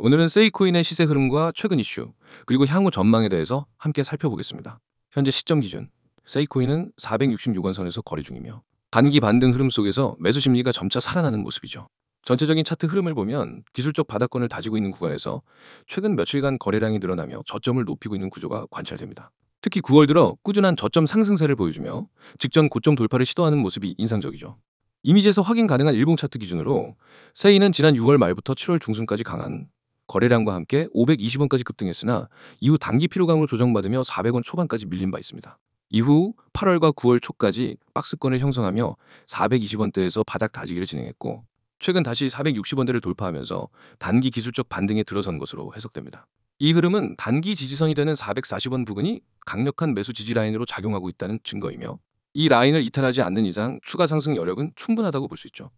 오늘은 세이코인의 시세 흐름과 최근 이슈, 그리고 향후 전망에 대해서 함께 살펴보겠습니다. 현재 시점 기준, 세이코인은 466원 선에서 거래 중이며 단기 반등 흐름 속에서 매수 심리가 점차 살아나는 모습이죠. 전체적인 차트 흐름을 보면 기술적 바닥권을 다지고 있는 구간에서 최근 며칠간 거래량이 늘어나며 저점을 높이고 있는 구조가 관찰됩니다. 특히 9월 들어 꾸준한 저점 상승세를 보여주며 직전 고점 돌파를 시도하는 모습이 인상적이죠. 이미지에서 확인 가능한 일봉 차트 기준으로 세이는 지난 6월 말부터 7월 중순까지 강한 거래량과 함께 520원까지 급등했으나 이후 단기 피로감으로 조정받으며 400원 초반까지 밀린 바 있습니다. 이후 8월과 9월 초까지 박스권을 형성하며 420원대에서 바닥 다지기를 진행했고 최근 다시 460원대를 돌파하면서 단기 기술적 반등에 들어선 것으로 해석됩니다. 이 흐름은 단기 지지선이 되는 440원 부근이 강력한 매수 지지 라인으로 작용하고 있다는 증거이며 이 라인을 이탈하지 않는 이상 추가 상승 여력은 충분하다고 볼 수 있죠.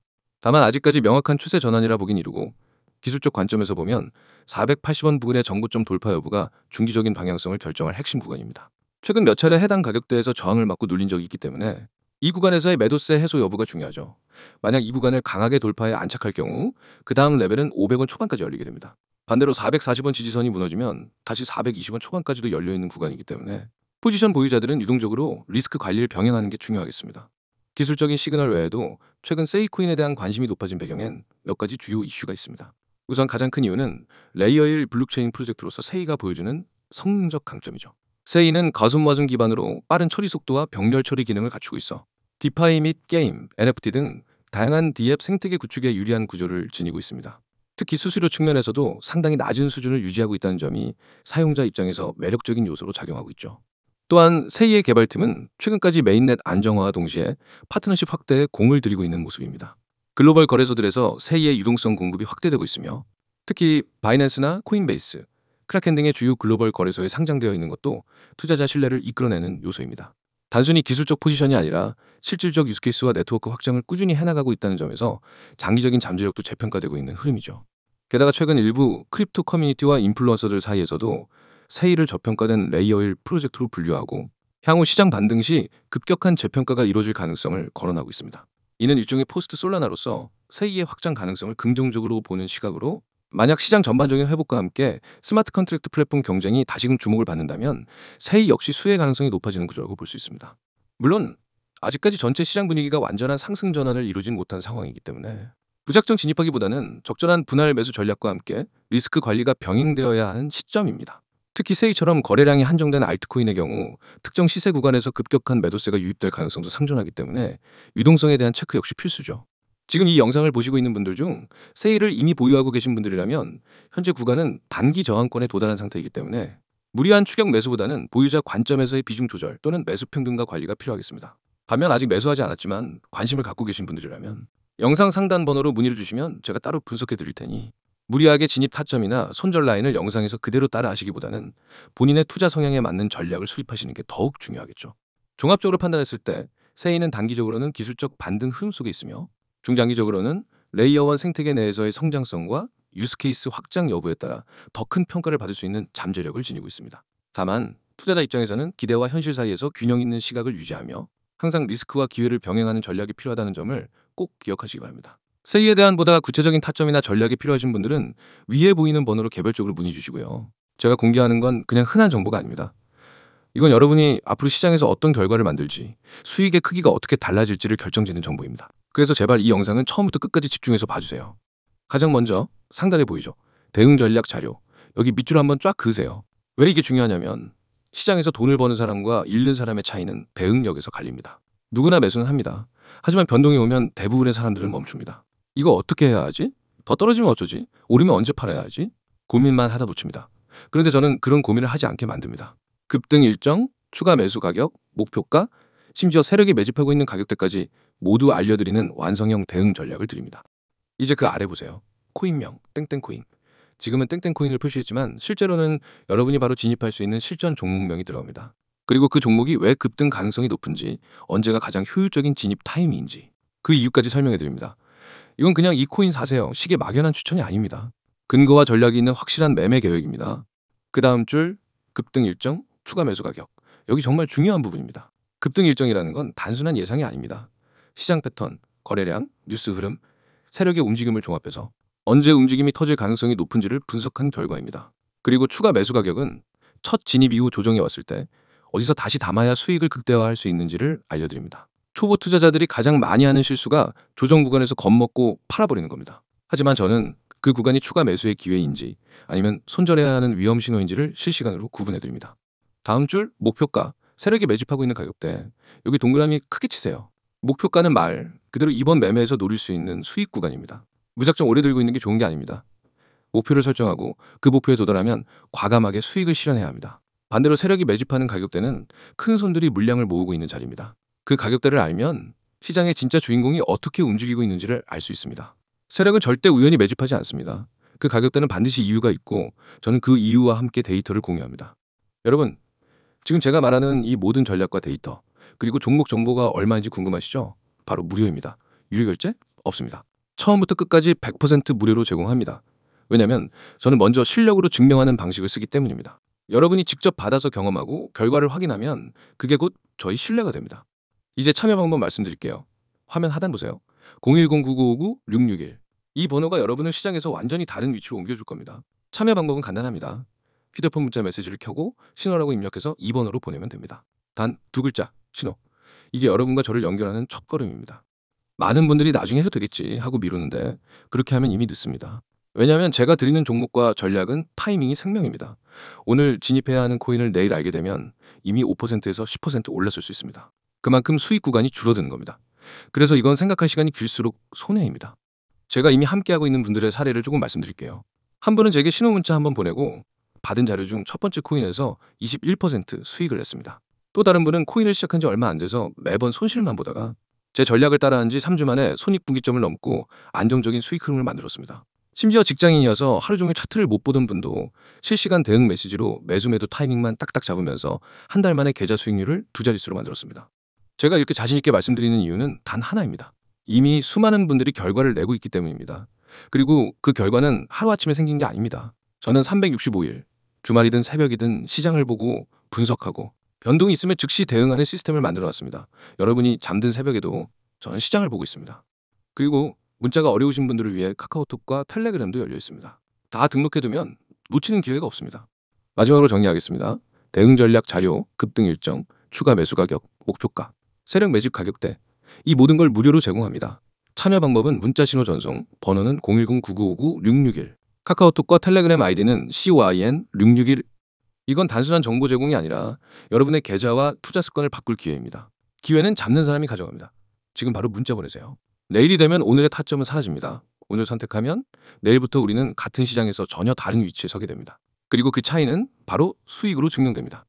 다만 아직까지 명확한 추세 전환이라 보긴 이르고 기술적 관점에서 보면 480원 부근의 정고점 돌파 여부가 중기적인 방향성을 결정할 핵심 구간입니다. 최근 몇 차례 해당 가격대에서 저항을 맞고 눌린 적이 있기 때문에 이 구간에서의 매도세 해소 여부가 중요하죠. 만약 이 구간을 강하게 돌파해 안착할 경우 그 다음 레벨은 500원 초반까지 열리게 됩니다. 반대로 440원 지지선이 무너지면 다시 420원 초반까지도 열려있는 구간이기 때문에 포지션 보유자들은 유동적으로 리스크 관리를 병행하는 게 중요하겠습니다. 기술적인 시그널 외에도 최근 세이코인에 대한 관심이 높아진 배경엔 몇 가지 주요 이슈가 있습니다. 우선 가장 큰 이유는 레이어 1 블록체인 프로젝트로서 세이가 보여주는 성능적 강점이죠. 세이는 가슴와즘 기반으로 빠른 처리 속도와 병렬 처리 기능을 갖추고 있어 디파이 및 게임, NFT 등 다양한 디앱 생태계 구축에 유리한 구조를 지니고 있습니다. 특히 수수료 측면에서도 상당히 낮은 수준을 유지하고 있다는 점이 사용자 입장에서 매력적인 요소로 작용하고 있죠. 또한 세이의 개발팀은 최근까지 메인넷 안정화와 동시에 파트너십 확대에 공을 들이고 있는 모습입니다. 글로벌 거래소들에서 세이의 유동성 공급이 확대되고 있으며 특히 바이낸스나 코인베이스, 크라켄 등의 주요 글로벌 거래소에 상장되어 있는 것도 투자자 신뢰를 이끌어내는 요소입니다. 단순히 기술적 포지션이 아니라 실질적 유스케이스와 네트워크 확장을 꾸준히 해나가고 있다는 점에서 장기적인 잠재력도 재평가되고 있는 흐름이죠. 게다가 최근 일부 크립토 커뮤니티와 인플루언서들 사이에서도 세이를 저평가된 레이어 1 프로젝트로 분류하고 향후 시장 반등 시 급격한 재평가가 이루어질 가능성을 거론하고 있습니다. 이는 일종의 포스트 솔라나로서 세이의 확장 가능성을 긍정적으로 보는 시각으로 만약 시장 전반적인 회복과 함께 스마트 컨트랙트 플랫폼 경쟁이 다시금 주목을 받는다면 세이 역시 수혜 가능성이 높아지는 구조라고 볼 수 있습니다. 물론 아직까지 전체 시장 분위기가 완전한 상승 전환을 이루진 못한 상황이기 때문에 무작정 진입하기보다는 적절한 분할 매수 전략과 함께 리스크 관리가 병행되어야 하는 시점입니다. 특히 세이처럼 거래량이 한정된 알트코인의 경우 특정 시세 구간에서 급격한 매도세가 유입될 가능성도 상존하기 때문에 유동성에 대한 체크 역시 필수죠. 지금 이 영상을 보시고 있는 분들 중 세이를 이미 보유하고 계신 분들이라면 현재 구간은 단기 저항권에 도달한 상태이기 때문에 무리한 추격 매수보다는 보유자 관점에서의 비중 조절 또는 매수 평균과 관리가 필요하겠습니다. 반면 아직 매수하지 않았지만 관심을 갖고 계신 분들이라면 영상 상단 번호로 문의를 주시면 제가 따로 분석해 드릴 테니 무리하게 진입 타점이나 손절 라인을 영상에서 그대로 따라 하시기보다는 본인의 투자 성향에 맞는 전략을 수립하시는 게 더욱 중요하겠죠. 종합적으로 판단했을 때 세이는 단기적으로는 기술적 반등 흐름 속에 있으며 중장기적으로는 레이어 1 생태계 내에서의 성장성과 유스케이스 확장 여부에 따라 더 큰 평가를 받을 수 있는 잠재력을 지니고 있습니다. 다만 투자자 입장에서는 기대와 현실 사이에서 균형 있는 시각을 유지하며 항상 리스크와 기회를 병행하는 전략이 필요하다는 점을 꼭 기억하시기 바랍니다. 세이에 대한 보다 구체적인 타점이나 전략이 필요하신 분들은 위에 보이는 번호로 개별적으로 문의 주시고요. 제가 공개하는 건 그냥 흔한 정보가 아닙니다. 이건 여러분이 앞으로 시장에서 어떤 결과를 만들지, 수익의 크기가 어떻게 달라질지를 결정짓는 정보입니다. 그래서 제발 이 영상은 처음부터 끝까지 집중해서 봐주세요. 가장 먼저 상단에 보이죠? 대응 전략 자료. 여기 밑줄 한번 쫙 그으세요. 왜 이게 중요하냐면 시장에서 돈을 버는 사람과 잃는 사람의 차이는 대응력에서 갈립니다. 누구나 매수는 합니다. 하지만 변동이 오면 대부분의 사람들은 멈춥니다. 이거 어떻게 해야 하지? 더 떨어지면 어쩌지? 오르면 언제 팔아야 하지? 고민만 하다 놓칩니다. 그런데 저는 그런 고민을 하지 않게 만듭니다. 급등 일정, 추가 매수 가격, 목표가, 심지어 세력이 매집하고 있는 가격대까지 모두 알려드리는 완성형 대응 전략을 드립니다. 이제 그 아래 보세요. 코인명, 땡땡코인. 지금은 땡땡코인을 표시했지만 실제로는 여러분이 바로 진입할 수 있는 실전 종목명이 들어갑니다. 그리고 그 종목이 왜 급등 가능성이 높은지, 언제가 가장 효율적인 진입 타이밍인지 그 이유까지 설명해 드립니다. 이건 그냥 이 코인 사세요 식의 막연한 추천이 아닙니다. 근거와 전략이 있는 확실한 매매 계획입니다. 그 다음 줄 급등 일정, 추가 매수 가격. 여기 정말 중요한 부분입니다. 급등 일정이라는 건 단순한 예상이 아닙니다. 시장 패턴, 거래량, 뉴스 흐름, 세력의 움직임을 종합해서 언제 움직임이 터질 가능성이 높은지를 분석한 결과입니다. 그리고 추가 매수 가격은 첫 진입 이후 조정해 왔을 때 어디서 다시 담아야 수익을 극대화할 수 있는지를 알려드립니다. 초보 투자자들이 가장 많이 하는 실수가 조정 구간에서 겁먹고 팔아버리는 겁니다. 하지만 저는 그 구간이 추가 매수의 기회인지 아니면 손절해야 하는 위험 신호인지를 실시간으로 구분해드립니다. 다음 줄 목표가, 세력이 매집하고 있는 가격대, 여기 동그라미 크게 치세요. 목표가는 말 그대로 이번 매매에서 노릴 수 있는 수익 구간입니다. 무작정 오래 들고 있는 게 좋은 게 아닙니다. 목표를 설정하고 그 목표에 도달하면 과감하게 수익을 실현해야 합니다. 반대로 세력이 매집하는 가격대는 큰 손들이 물량을 모으고 있는 자리입니다. 그 가격대를 알면 시장의 진짜 주인공이 어떻게 움직이고 있는지를 알 수 있습니다. 세력은 절대 우연히 매집하지 않습니다. 그 가격대는 반드시 이유가 있고 저는 그 이유와 함께 데이터를 공유합니다. 여러분, 지금 제가 말하는 이 모든 전략과 데이터, 그리고 종목 정보가 얼마인지 궁금하시죠? 바로 무료입니다. 유료 결제 없습니다. 처음부터 끝까지 100% 무료로 제공합니다. 왜냐면 저는 먼저 실력으로 증명하는 방식을 쓰기 때문입니다. 여러분이 직접 받아서 경험하고 결과를 확인하면 그게 곧 저희 신뢰가 됩니다. 이제 참여 방법 말씀드릴게요. 화면 하단 보세요. 010-9959-661. 이 번호가 여러분을 시장에서 완전히 다른 위치로 옮겨줄 겁니다. 참여 방법은 간단합니다. 휴대폰 문자 메시지를 켜고 신호라고 입력해서 2번으로 보내면 됩니다. 단 두 글자, 신호. 이게 여러분과 저를 연결하는 첫걸음입니다. 많은 분들이 나중에 해도 되겠지 하고 미루는데 그렇게 하면 이미 늦습니다. 왜냐하면 제가 드리는 종목과 전략은 타이밍이 생명입니다. 오늘 진입해야 하는 코인을 내일 알게 되면 이미 5%에서 10% 올랐을 수 있습니다. 그만큼 수익 구간이 줄어드는 겁니다. 그래서 이건 생각할 시간이 길수록 손해입니다. 제가 이미 함께하고 있는 분들의 사례를 조금 말씀드릴게요. 한 분은 제게 신호 문자 한번 보내고 받은 자료 중 첫 번째 코인에서 21% 수익을 냈습니다. 또 다른 분은 코인을 시작한 지 얼마 안 돼서 매번 손실만 보다가 제 전략을 따라한 지 3주 만에 손익분기점을 넘고 안정적인 수익 흐름을 만들었습니다. 심지어 직장인이어서 하루 종일 차트를 못 보던 분도 실시간 대응 메시지로 매수 매도 타이밍만 딱딱 잡으면서 한 달 만에 계좌 수익률을 두 자릿수로 만들었습니다. 제가 이렇게 자신 있게 말씀드리는 이유는 단 하나입니다. 이미 수많은 분들이 결과를 내고 있기 때문입니다. 그리고 그 결과는 하루아침에 생긴 게 아닙니다. 저는 365일, 주말이든 새벽이든 시장을 보고 분석하고 변동이 있으면 즉시 대응하는 시스템을 만들어 놨습니다. 여러분이 잠든 새벽에도 저는 시장을 보고 있습니다. 그리고 문자가 어려우신 분들을 위해 카카오톡과 텔레그램도 열려 있습니다. 다 등록해두면 놓치는 기회가 없습니다. 마지막으로 정리하겠습니다. 대응 전략 자료, 급등 일정, 추가 매수 가격, 목표가, 세력 매집 가격대, 이 모든 걸 무료로 제공합니다. 참여 방법은 문자 신호 전송, 번호는 010-9959-661, 카카오톡과 텔레그램 아이디는 COIN661. 이건 단순한 정보 제공이 아니라 여러분의 계좌와 투자 습관을 바꿀 기회입니다. 기회는 잡는 사람이 가져갑니다. 지금 바로 문자 보내세요. 내일이 되면 오늘의 타점은 사라집니다. 오늘 선택하면 내일부터 우리는 같은 시장에서 전혀 다른 위치에 서게 됩니다. 그리고 그 차이는 바로 수익으로 증명됩니다.